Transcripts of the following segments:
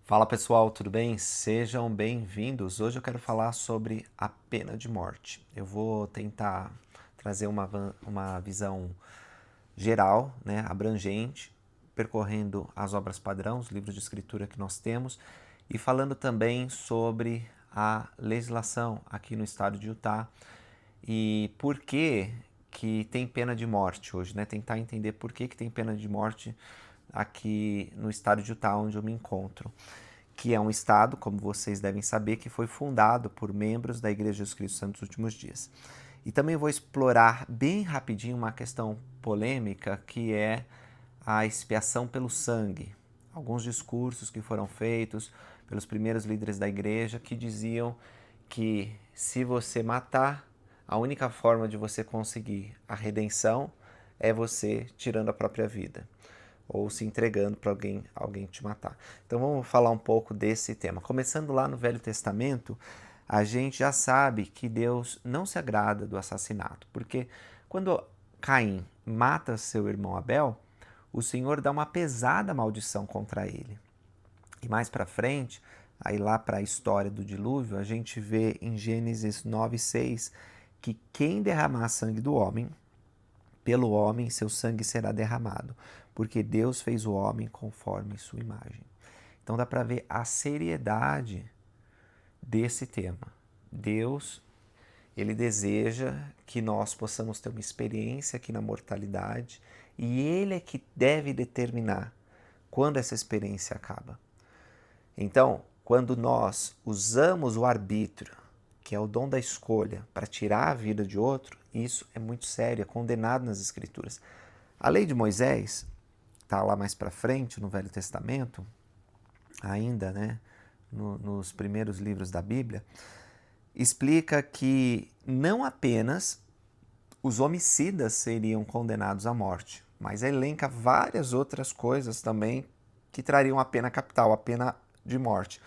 Fala pessoal, tudo bem? Sejam bem-vindos. Hoje eu quero falar sobre a pena de morte. Eu vou tentar trazer uma visão geral, né, abrangente, percorrendo as obras padrão, os livros de escritura que nós temos e falando também sobre a legislação aqui no estado de Utah e por que tem pena de morte hoje, né? Tentar entender por que tem pena de morte aqui no estado de Utah, onde eu me encontro, que é um estado, como vocês devem saber, que foi fundado por membros da Igreja de Jesus Cristo Santos dos Últimos Dias. E também vou explorar bem rapidinho uma questão polêmica, que é a expiação pelo sangue. Alguns discursos que foram feitos pelos primeiros líderes da igreja que diziam que se você matar, a única forma de você conseguir a redenção é você tirando a própria vida ou se entregando para alguém te matar. Então vamos falar um pouco desse tema. Começando lá no Velho Testamento, a gente já sabe que Deus não se agrada do assassinato, porque quando Caim mata seu irmão Abel, o Senhor dá uma pesada maldição contra ele. E mais para frente, aí lá para a história do dilúvio, a gente vê em Gênesis 9:6 que quem derramar sangue do homem, pelo homem seu sangue será derramado, porque Deus fez o homem conforme sua imagem. Então dá para ver a seriedade desse tema. Deus, ele deseja que nós possamos ter uma experiência aqui na mortalidade e ele é que deve determinar quando essa experiência acaba. Então, quando nós usamos o arbítrio, que é o dom da escolha, para tirar a vida de outro, isso é muito sério, é condenado nas Escrituras. A lei de Moisés, está lá mais para frente, no Velho Testamento, ainda, né, nos primeiros livros da Bíblia, explica que não apenas os homicidas seriam condenados à morte, mas elenca várias outras coisas também que trariam a pena capital, a pena de morte.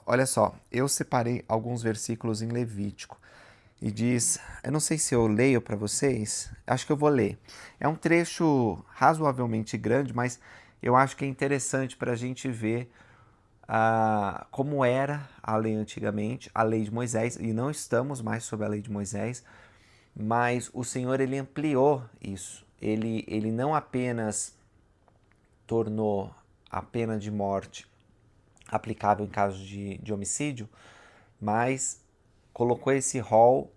Olha só, eu separei alguns versículos em Levítico e diz, eu não sei se eu leio para vocês, acho que eu vou ler. É um trecho razoavelmente grande, mas eu acho que é interessante para a gente ver como era a lei antigamente, a lei de Moisés, e não estamos mais sob a lei de Moisés, mas o Senhor ele ampliou isso. Ele não apenas tornou a pena de morte aplicável em caso de homicídio, mas colocou esse rol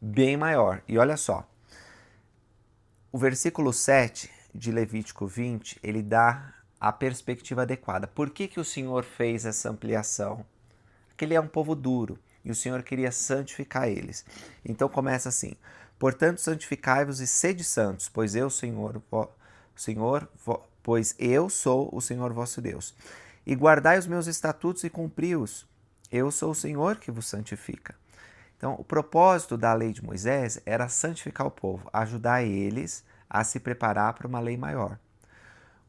bem maior. E olha só, o versículo 7 de Levítico 20, ele dá a perspectiva adequada. Por que o Senhor fez essa ampliação? Porque ele é um povo duro e o Senhor queria santificar eles. Então começa assim: portanto, santificai-vos e sede santos, pois eu, pois eu sou o Senhor vosso Deus. E guardai os meus estatutos e cumpri-os. Eu sou o Senhor que vos santifica. Então, o propósito da lei de Moisés era santificar o povo, ajudar eles a se preparar para uma lei maior.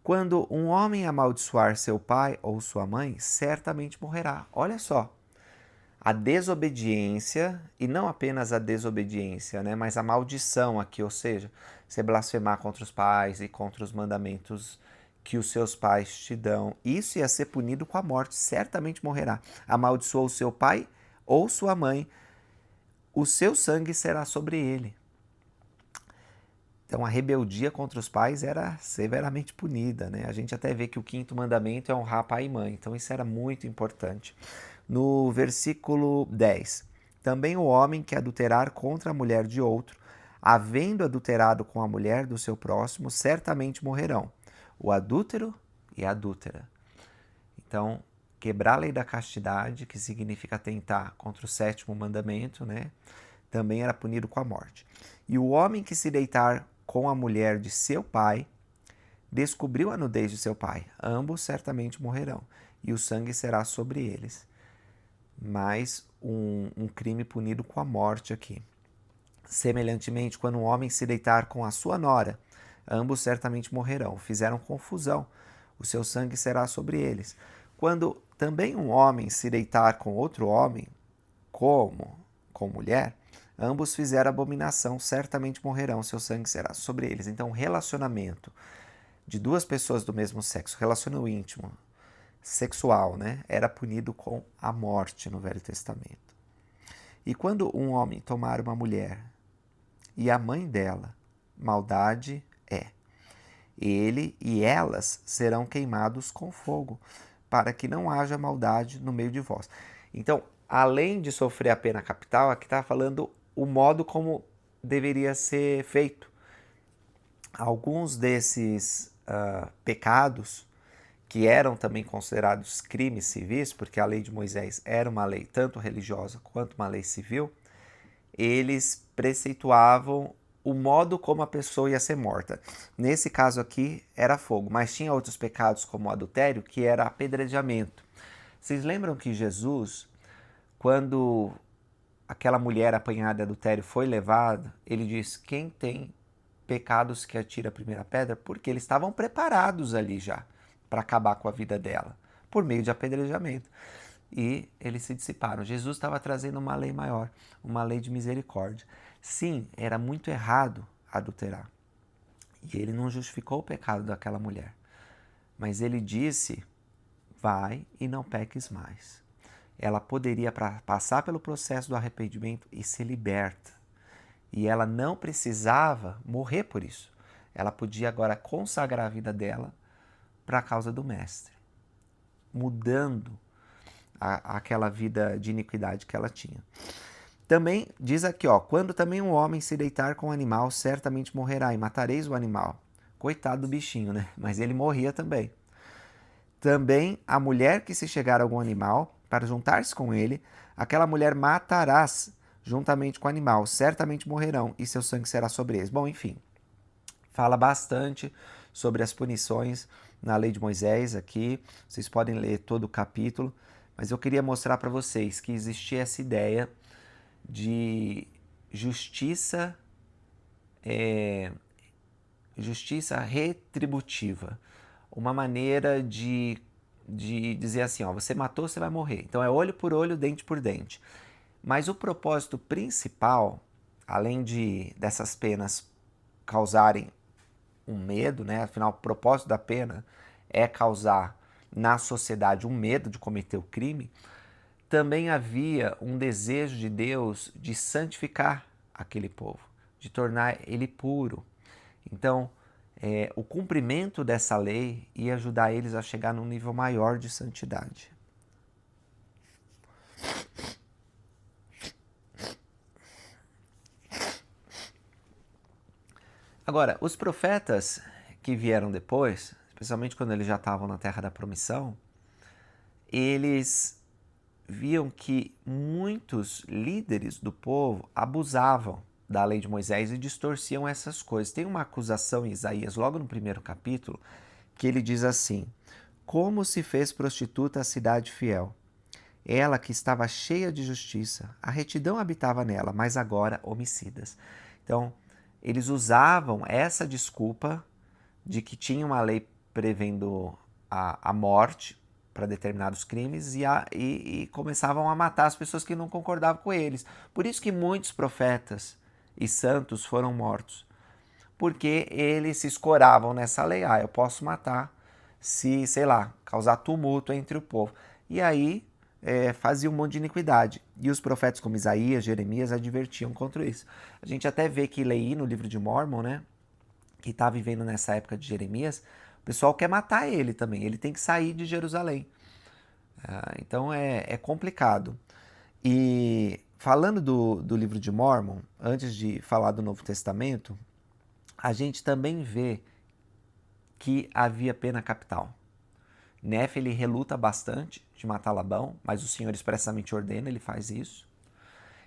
Quando um homem amaldiçoar seu pai ou sua mãe, certamente morrerá. Olha só, a desobediência, e não apenas a desobediência, né, mas a maldição aqui, ou seja, você blasfemar contra os pais e contra os mandamentos que os seus pais te dão, isso ia ser punido com a morte, certamente morrerá. Amaldiçoou o seu pai ou sua mãe, o seu sangue será sobre ele. Então a rebeldia contra os pais era severamente punida, né? A gente até vê que o quinto mandamento é honrar pai e mãe, então isso era muito importante. No versículo 10, também o homem que adulterar contra a mulher de outro, havendo adulterado com a mulher do seu próximo, certamente morrerão, o adúltero e a adúltera. Então, quebrar a lei da castidade, que significa atentar contra o sétimo mandamento, né? Também era punido com a morte. E o homem que se deitar com a mulher de seu pai, descobriu a nudez de seu pai. Ambos certamente morrerão, e o sangue será sobre eles. Mais um crime punido com a morte aqui. Semelhantemente, quando um homem se deitar com a sua nora, ambos certamente morrerão. Fizeram confusão, o seu sangue será sobre eles. Quando também um homem se deitar com outro homem, como com mulher, ambos fizeram abominação, certamente morrerão, seu sangue será sobre eles. Então, relacionamento de duas pessoas do mesmo sexo, relacionamento íntimo, sexual, né, era punido com a morte no Velho Testamento. E quando um homem tomar uma mulher e a mãe dela, maldade é. Ele e elas serão queimados com fogo, para que não haja maldade no meio de vós. Então, além de sofrer a pena capital, aqui está falando o modo como deveria ser feito. Alguns desses pecados, que eram também considerados crimes civis, porque a lei de Moisés era uma lei tanto religiosa quanto uma lei civil, eles preceituavam o modo como a pessoa ia ser morta. Nesse caso aqui era fogo, mas tinha outros pecados como o adultério, que era apedrejamento. Vocês lembram que Jesus, quando aquela mulher apanhada de adultério foi levada, ele diz: quem tem pecados que atira a primeira pedra? Porque eles estavam preparados ali já para acabar com a vida dela, por meio de apedrejamento. E eles se dissiparam. Jesus estava trazendo uma lei maior, uma lei de misericórdia. Sim, era muito errado adulterar. E ele não justificou o pecado daquela mulher. Mas ele disse: vai e não peques mais. Ela poderia passar pelo processo do arrependimento e ser liberta. E ela não precisava morrer por isso. Ela podia agora consagrar a vida dela para a causa do Mestre, mudando aquela vida de iniquidade que ela tinha. Também diz aqui, quando também um homem se deitar com um animal, certamente morrerá, e matareis o animal. Coitado do bichinho, né? Mas ele morria também. Também a mulher que se chegar a algum animal, para juntar-se com ele, aquela mulher matarás juntamente com o animal, certamente morrerão, e seu sangue será sobre eles. Bom, enfim, fala bastante sobre as punições na lei de Moisés aqui. Vocês podem ler todo o capítulo, mas eu queria mostrar para vocês que existia essa ideia de justiça, justiça retributiva. Uma maneira de dizer assim, você matou, você vai morrer. Então é olho por olho, dente por dente. Mas o propósito principal, além dessas penas causarem um medo, né? Afinal, o propósito da pena é causar na sociedade um medo de cometer o crime, também havia um desejo de Deus de santificar aquele povo, de tornar ele puro. Então, o cumprimento dessa lei ia ajudar eles a chegar num nível maior de santidade. Agora, os profetas que vieram depois, especialmente quando eles já estavam na Terra da Promissão, eles viam que muitos líderes do povo abusavam da lei de Moisés e distorciam essas coisas. Tem uma acusação em Isaías, logo no primeiro capítulo, que ele diz assim: como se fez prostituta a cidade fiel? Ela que estava cheia de justiça, a retidão habitava nela, mas agora homicidas. Então, eles usavam essa desculpa de que tinha uma lei prevendo a morte para determinados crimes e começavam a matar as pessoas que não concordavam com eles. Por isso que muitos profetas e santos foram mortos, porque eles se escoravam nessa lei. Eu posso matar se, sei lá, causar tumulto entre o povo. E aí fazia um monte de iniquidade. E os profetas como Isaías, Jeremias advertiam contra isso. A gente até vê que Leí, no livro de Mórmon, né, que está vivendo nessa época de Jeremias, o pessoal quer matar ele também. Ele tem que sair de Jerusalém. Então é complicado. E falando do livro de Mórmon, antes de falar do Novo Testamento, a gente também vê que havia pena capital. Nefe, ele reluta bastante de matar Labão, mas o Senhor expressamente ordena, ele faz isso.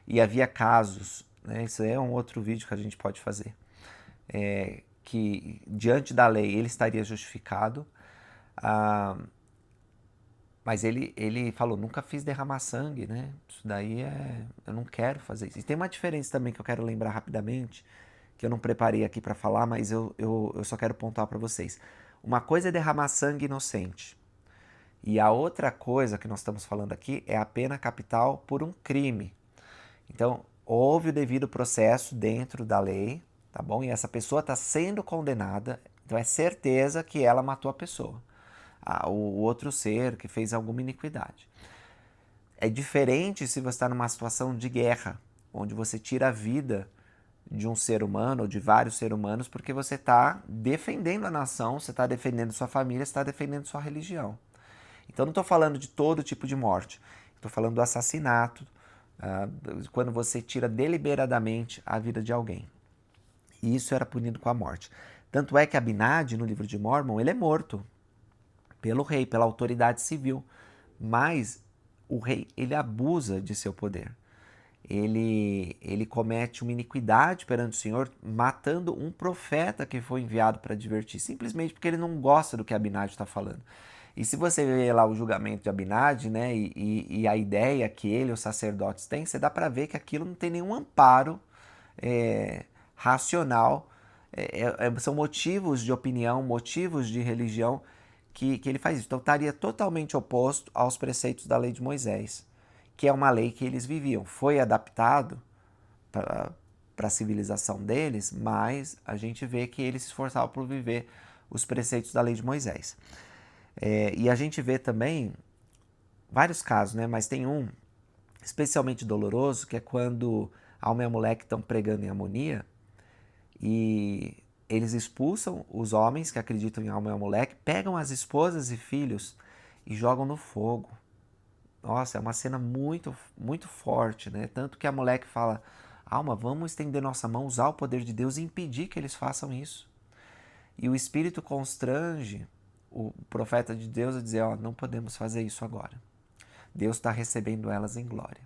E havia casos, né, isso é um outro vídeo que a gente pode fazer, que diante da lei ele estaria justificado, mas ele falou: nunca fiz derramar sangue, né? Isso daí eu não quero fazer isso. E tem uma diferença também que eu quero lembrar rapidamente, que eu não preparei aqui para falar, mas eu só quero pontuar para vocês. Uma coisa é derramar sangue inocente. E a outra coisa que nós estamos falando aqui é a pena capital por um crime. Então, houve o devido processo dentro da lei, tá bom? E essa pessoa está sendo condenada, então é certeza que ela matou a pessoa. o outro ser que fez alguma iniquidade. É diferente se você está numa situação de guerra, onde você tira a vida de um ser humano ou de vários seres humanos porque você está defendendo a nação, você está defendendo sua família, você está defendendo sua religião. Então não estou falando de todo tipo de morte, estou falando do assassinato, quando você tira deliberadamente a vida de alguém. E isso era punido com a morte. Tanto é que Abinadi, no livro de Mórmon, ele é morto pelo rei, pela autoridade civil. Mas o rei, ele abusa de seu poder. Ele comete uma iniquidade perante o Senhor, matando um profeta que foi enviado para advertir, simplesmente porque ele não gosta do que Abinadi está falando. E se você vê lá o julgamento de Abinadi, né, e a ideia que ele e os sacerdotes têm, você dá para ver que aquilo não tem nenhum amparo racional, são motivos de opinião, motivos de religião que ele faz isso. Então estaria totalmente oposto aos preceitos da lei de Moisés, que é uma lei que eles viviam. Foi adaptado para a civilização deles, mas a gente vê que eles se esforçavam por viver os preceitos da lei de Moisés. E a gente vê também vários casos, né? Mas tem um especialmente doloroso, que é quando Alma e Amaleque estão pregando em harmonia e eles expulsam os homens que acreditam em Alma e Amaleque, pegam as esposas e filhos e jogam no fogo. Nossa, é uma cena muito, muito forte, né? Tanto que Amaleque fala, Alma, vamos estender nossa mão, usar o poder de Deus e impedir que eles façam isso. E o Espírito constrange o profeta de Deus a dizer, não podemos fazer isso agora. Deus está recebendo elas em glória.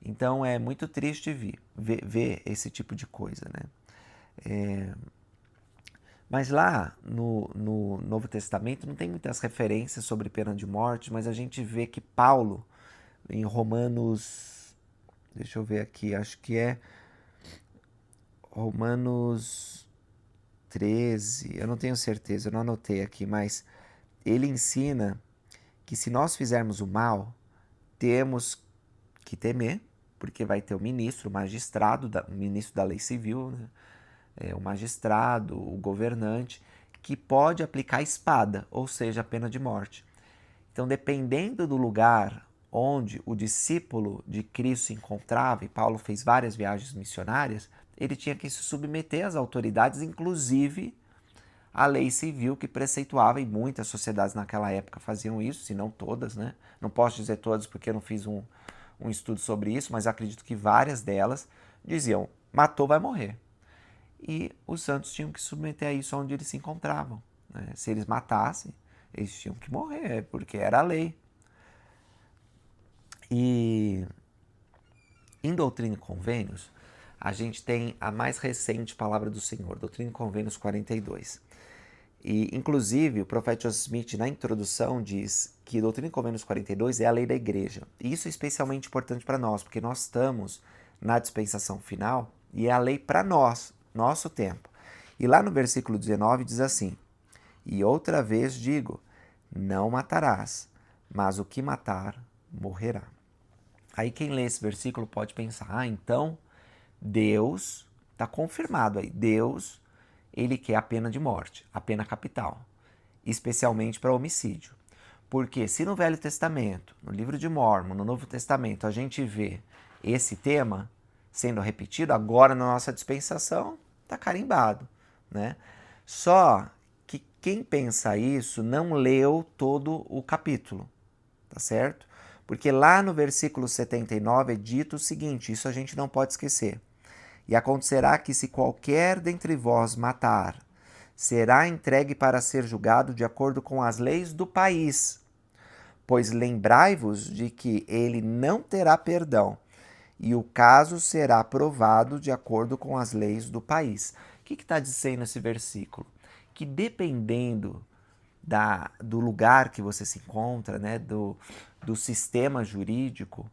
Então é muito triste ver esse tipo de coisa, né? Mas lá no Novo Testamento não tem muitas referências sobre pena de morte, mas a gente vê que Paulo, em Romanos, deixa eu ver aqui, acho que é Romanos 13, eu não tenho certeza, eu não anotei aqui, mas ele ensina que se nós fizermos o mal, temos que temer, porque vai ter o ministro, o ministro da lei civil, né? O magistrado, o governante, que pode aplicar a espada, ou seja, a pena de morte. Então, dependendo do lugar onde o discípulo de Cristo se encontrava, e Paulo fez várias viagens missionárias, ele tinha que se submeter às autoridades, inclusive à lei civil que preceituava, e muitas sociedades naquela época faziam isso, se não todas, né? Não posso dizer todas porque eu não fiz um estudo sobre isso, mas acredito que várias delas diziam, matou, vai morrer. E os santos tinham que submeter a isso onde eles se encontravam, né? Se eles matassem, eles tinham que morrer, porque era a lei. E em Doutrina e Convênios, a gente tem a mais recente palavra do Senhor, Doutrina e Convênios 42. E, inclusive, o profeta Joseph Smith, na introdução, diz que Doutrina e Convênios 42 é a lei da igreja. E isso é especialmente importante para nós, porque nós estamos na dispensação final e é a lei para nós, nosso tempo. E lá no versículo 19 diz assim, e outra vez digo, não matarás, mas o que matar, morrerá. Aí quem lê esse versículo pode pensar, então Deus, está confirmado aí, Deus, ele quer a pena de morte, a pena capital, especialmente para homicídio. Porque se no Velho Testamento, no livro de Mórmon, no Novo Testamento, a gente vê esse tema sendo repetido, agora na nossa dispensação está carimbado, né? Só que quem pensa isso não leu todo o capítulo, tá certo? Porque lá no versículo 79 é dito o seguinte, isso a gente não pode esquecer. E acontecerá que se qualquer dentre vós matar, será entregue para ser julgado de acordo com as leis do país. Pois lembrai-vos de que ele não terá perdão, e o caso será provado de acordo com as leis do país. O que está dizendo esse versículo? Que dependendo do lugar que você se encontra, né, do sistema jurídico,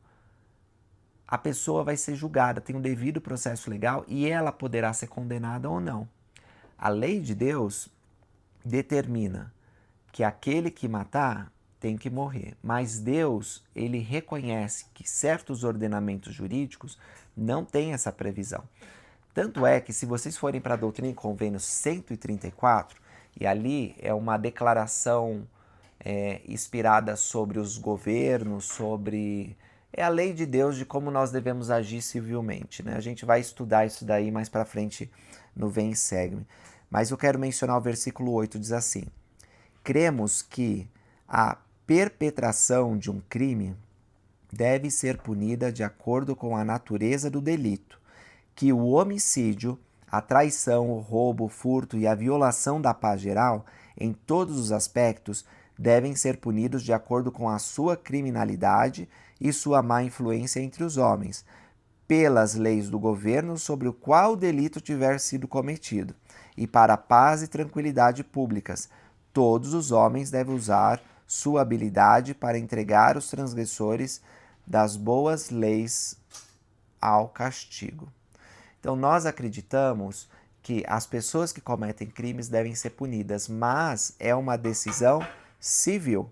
a pessoa vai ser julgada, tem um devido processo legal e ela poderá ser condenada ou não. A lei de Deus determina que aquele que matar tem que morrer, mas Deus, ele reconhece que certos ordenamentos jurídicos não têm essa previsão. Tanto é que se vocês forem para a Doutrina e Convênios 134, e ali é uma declaração inspirada sobre os governos, sobre... É a lei de Deus de como nós devemos agir civilmente, né? A gente vai estudar isso daí mais para frente no Vem e Segue-me. Mas eu quero mencionar o versículo 8, diz assim: cremos que a perpetração de um crime deve ser punida de acordo com a natureza do delito, que o homicídio, a traição, o roubo, o furto e a violação da paz geral, em todos os aspectos, devem ser punidos de acordo com a sua criminalidade e sua má influência entre os homens, pelas leis do governo sobre o qual o delito tiver sido cometido, e para a paz e tranquilidade públicas. Todos os homens devem usar sua habilidade para entregar os transgressores das boas leis ao castigo. Então, nós acreditamos que as pessoas que cometem crimes devem ser punidas, mas é uma decisão civil.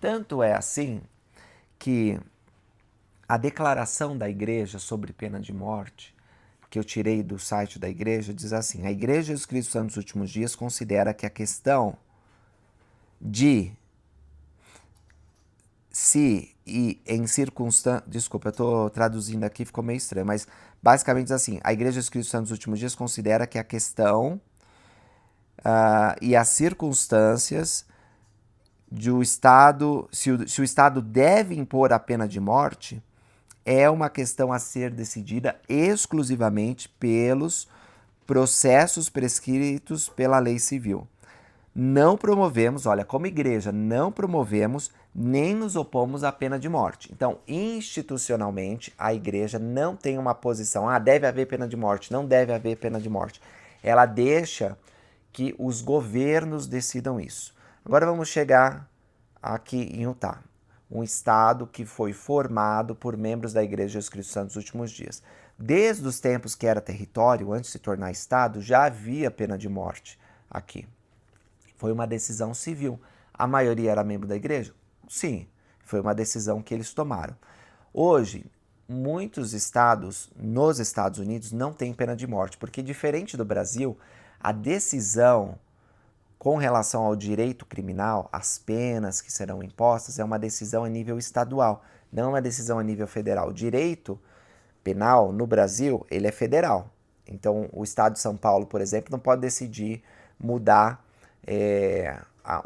Tanto é assim que a declaração da igreja sobre pena de morte, que eu tirei do site da igreja, diz assim: a Igreja de Jesus Cristo dos Últimos Dias considera que a questão de se e em circunstâncias... Desculpa, eu estou traduzindo aqui, ficou meio estranho, mas basicamente diz assim: a Igreja de Jesus Cristo dos Últimos Dias considera que a questão e as circunstâncias do Estado, se o Estado deve impor a pena de morte, é uma questão a ser decidida exclusivamente pelos processos prescritos pela lei civil. Não promovemos, olha, como igreja, não promovemos nem nos opomos à pena de morte. Então, institucionalmente, a igreja não tem uma posição, deve haver pena de morte, não deve haver pena de morte. Ela deixa que os governos decidam isso. Agora vamos chegar aqui em Utah, um estado que foi formado por membros da Igreja de Jesus Cristo dos Santos dos Últimos Dias. Desde os tempos que era território, antes de se tornar estado, já havia pena de morte aqui. Foi uma decisão civil. A maioria era membro da igreja? Sim, foi uma decisão que eles tomaram. Hoje, muitos estados nos Estados Unidos não têm pena de morte, porque diferente do Brasil, a decisão com relação ao direito criminal, as penas que serão impostas, é uma decisão a nível estadual, não uma decisão a nível federal. O direito penal no Brasil, ele é federal. Então, o estado de São Paulo, por exemplo, não pode decidir mudar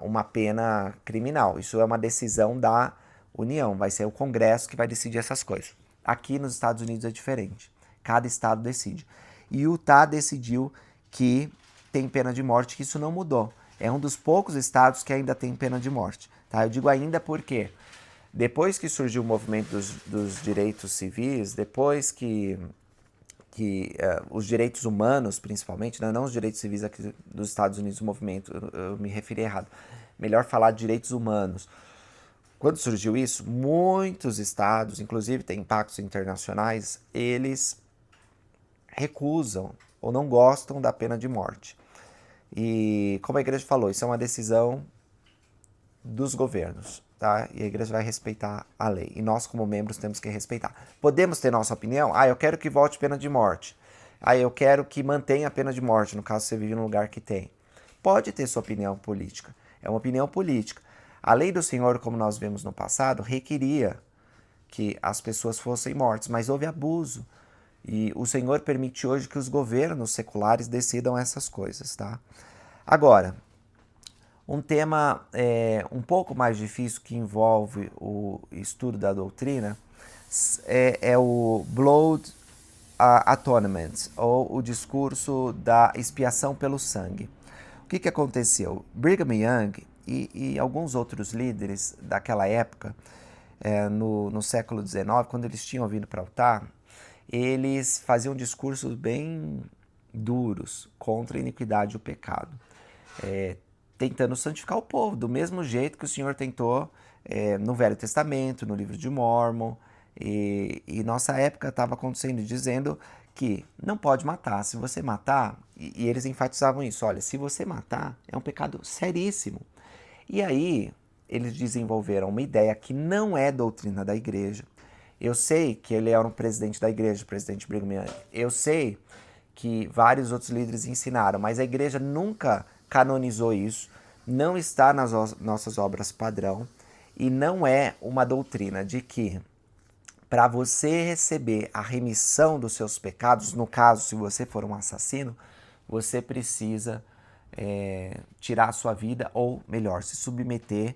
uma pena criminal. Isso é uma decisão da União, vai ser o Congresso que vai decidir essas coisas. Aqui nos Estados Unidos é diferente, cada estado decide. E Utah decidiu que tem pena de morte, que isso não mudou. É um dos poucos estados que ainda tem pena de morte. Tá? Eu digo ainda porque depois que surgiu o movimento dos direitos civis, depois que os direitos humanos, principalmente, né? Não os direitos civis aqui dos Estados Unidos, o movimento, eu me referi errado. Melhor falar de direitos humanos. Quando surgiu isso, muitos estados, inclusive tem impactos internacionais, eles recusam ou não gostam da pena de morte. E como a igreja falou, isso é uma decisão dos governos, tá? E a igreja vai respeitar a lei. E nós, como membros, temos que respeitar. Podemos ter nossa opinião? Eu quero que volte pena de morte. Eu quero que mantenha a pena de morte, no caso você vive num lugar que tem. Pode ter sua opinião política. É uma opinião política. A lei do Senhor, como nós vemos no passado, requeria que as pessoas fossem mortas, mas houve abuso. E o Senhor permite hoje que os governos seculares decidam essas coisas, tá? Agora, um tema um pouco mais difícil que envolve o estudo da doutrina é o Blood Atonement, ou o discurso da expiação pelo sangue. O que aconteceu? Brigham Young e alguns outros líderes daquela época, no século XIX, quando eles tinham vindo para Utah, eles faziam discursos bem duros contra a iniquidade e o pecado, tentando santificar o povo, do mesmo jeito que o Senhor tentou no Velho Testamento, no livro de Mórmon, e nossa época estava acontecendo, dizendo que não pode matar. Se você matar, e eles enfatizavam isso, olha, se você matar, é um pecado seríssimo. E aí, eles desenvolveram uma ideia que não é doutrina da igreja. Eu sei que ele era um presidente da igreja, o presidente Brigham Young. Eu sei que vários outros líderes ensinaram, mas a igreja nunca canonizou isso, não está nas nossas obras padrão e não é uma doutrina de que para você receber a remissão dos seus pecados, no caso, se você for um assassino, você precisa tirar a sua vida, ou melhor, se submeter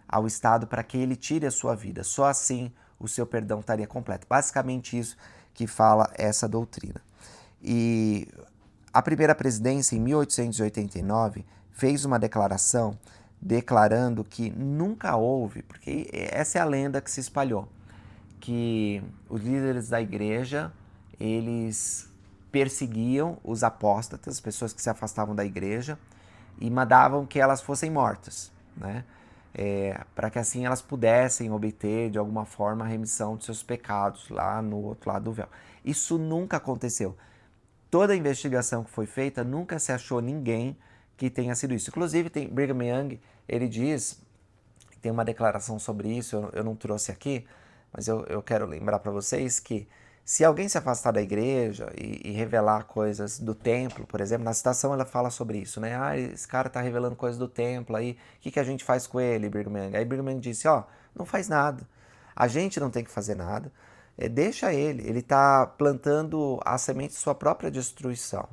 ao Estado para que ele tire a sua vida. Só assim o seu perdão estaria completo. Basicamente isso que fala essa doutrina. E a primeira presidência, em 1889, fez uma declaração declarando que nunca houve, porque essa é a lenda que se espalhou, que os líderes da igreja, eles perseguiam os apóstatas, as pessoas que se afastavam da igreja, e mandavam que elas fossem mortas, né? Para que assim elas pudessem obter de alguma forma a remissão de seus pecados lá no outro lado do véu. Isso nunca aconteceu. Toda a investigação que foi feita, nunca se achou ninguém que tenha sido isso. Inclusive, tem Brigham Young, ele diz, tem uma declaração sobre isso, eu não trouxe aqui, mas eu quero lembrar para vocês que se alguém se afastar da igreja e revelar coisas do templo, por exemplo, na citação ela fala sobre isso, né? Ah, esse cara está revelando coisas do templo, aí o que a gente faz com ele, Brigham Young? Aí Brigham Young disse, não faz nada, a gente não tem que fazer nada, deixa ele está plantando a semente de sua própria destruição.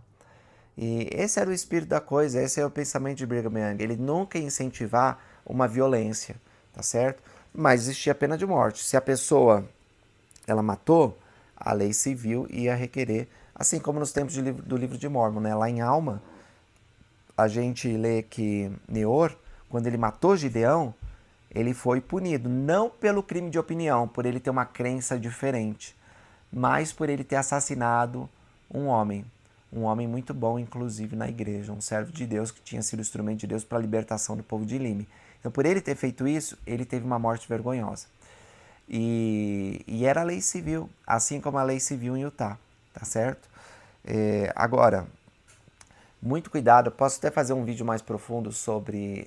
E esse era o espírito da coisa, esse é o pensamento de Brigham Young, ele nunca ia incentivar uma violência, tá certo? Mas existia a pena de morte. Se a pessoa ela matou, a lei civil ia requerer, assim como nos tempos do livro de Mórmon, né? Lá em Alma, a gente lê que Neor, quando ele matou Gideão, ele foi punido, não pelo crime de opinião, por ele ter uma crença diferente, mas por ele ter assassinado um homem muito bom, inclusive na igreja, um servo de Deus que tinha sido instrumento de Deus para a libertação do povo de Lime. Então, por ele ter feito isso, ele teve uma morte vergonhosa. E era a lei civil, assim como a lei civil em Utah, tá certo? Agora, muito cuidado, eu posso até fazer um vídeo mais profundo sobre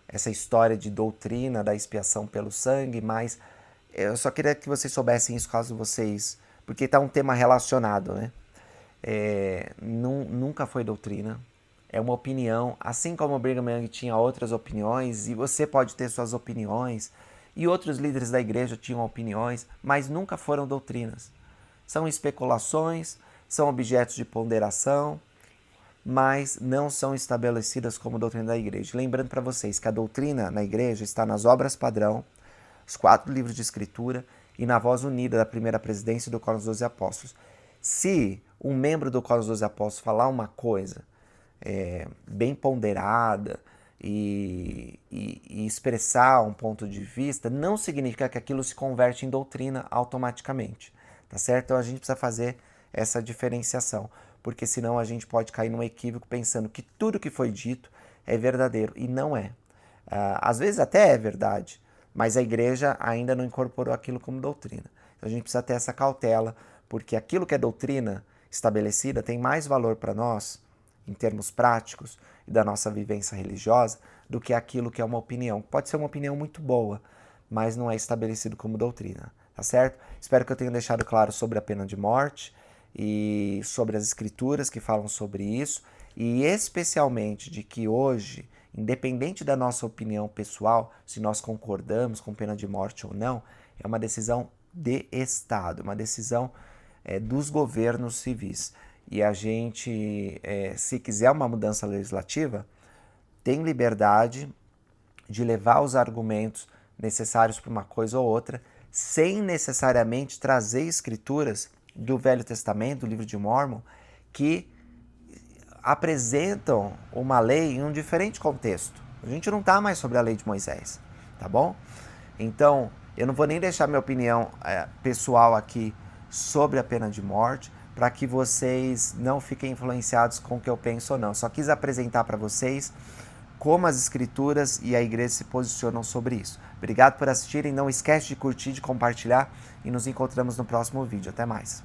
essa história de doutrina da expiação pelo sangue, mas eu só queria que vocês soubessem isso caso vocês... Porque está um tema relacionado, né? Nunca foi doutrina, é uma opinião, assim como o Brigham Young tinha outras opiniões, e você pode ter suas opiniões, e outros líderes da igreja tinham opiniões, mas nunca foram doutrinas. São especulações, são objetos de ponderação, mas não são estabelecidas como doutrina da igreja. Lembrando para vocês que a doutrina na igreja está nas obras padrão, os 4 livros de escritura e na voz unida da primeira presidência do Quórum dos 12 Apóstolos. Se um membro do Quórum dos 12 Apóstolos falar uma coisa bem ponderada e expressar um ponto de vista, não significa que aquilo se converte em doutrina automaticamente, tá certo? Então a gente precisa fazer essa diferenciação, porque senão a gente pode cair num equívoco pensando que tudo que foi dito é verdadeiro, e não é. Às vezes até é verdade, mas a igreja ainda não incorporou aquilo como doutrina. Então a gente precisa ter essa cautela, porque aquilo que é doutrina estabelecida tem mais valor para nós, em termos práticos e da nossa vivência religiosa, do que aquilo que é uma opinião. Pode ser uma opinião muito boa, mas não é estabelecido como doutrina, tá certo? Espero que eu tenha deixado claro sobre a pena de morte e sobre as escrituras que falam sobre isso, e especialmente de que hoje, independente da nossa opinião pessoal, se nós concordamos com pena de morte ou não, é uma decisão de Estado, uma decisão dos governos civis. E a gente, se quiser uma mudança legislativa, tem liberdade de levar os argumentos necessários para uma coisa ou outra, sem necessariamente trazer escrituras do Velho Testamento, do livro de Mórmon, que apresentam uma lei em um diferente contexto. A gente não está mais sobre a lei de Moisés, tá bom? Então, eu não vou nem deixar minha opinião pessoal aqui sobre a pena de morte, para que vocês não fiquem influenciados com o que eu penso ou não. Só quis apresentar para vocês como as escrituras e a igreja se posicionam sobre isso. Obrigado por assistirem, não esquece de curtir, de compartilhar, e nos encontramos no próximo vídeo. Até mais!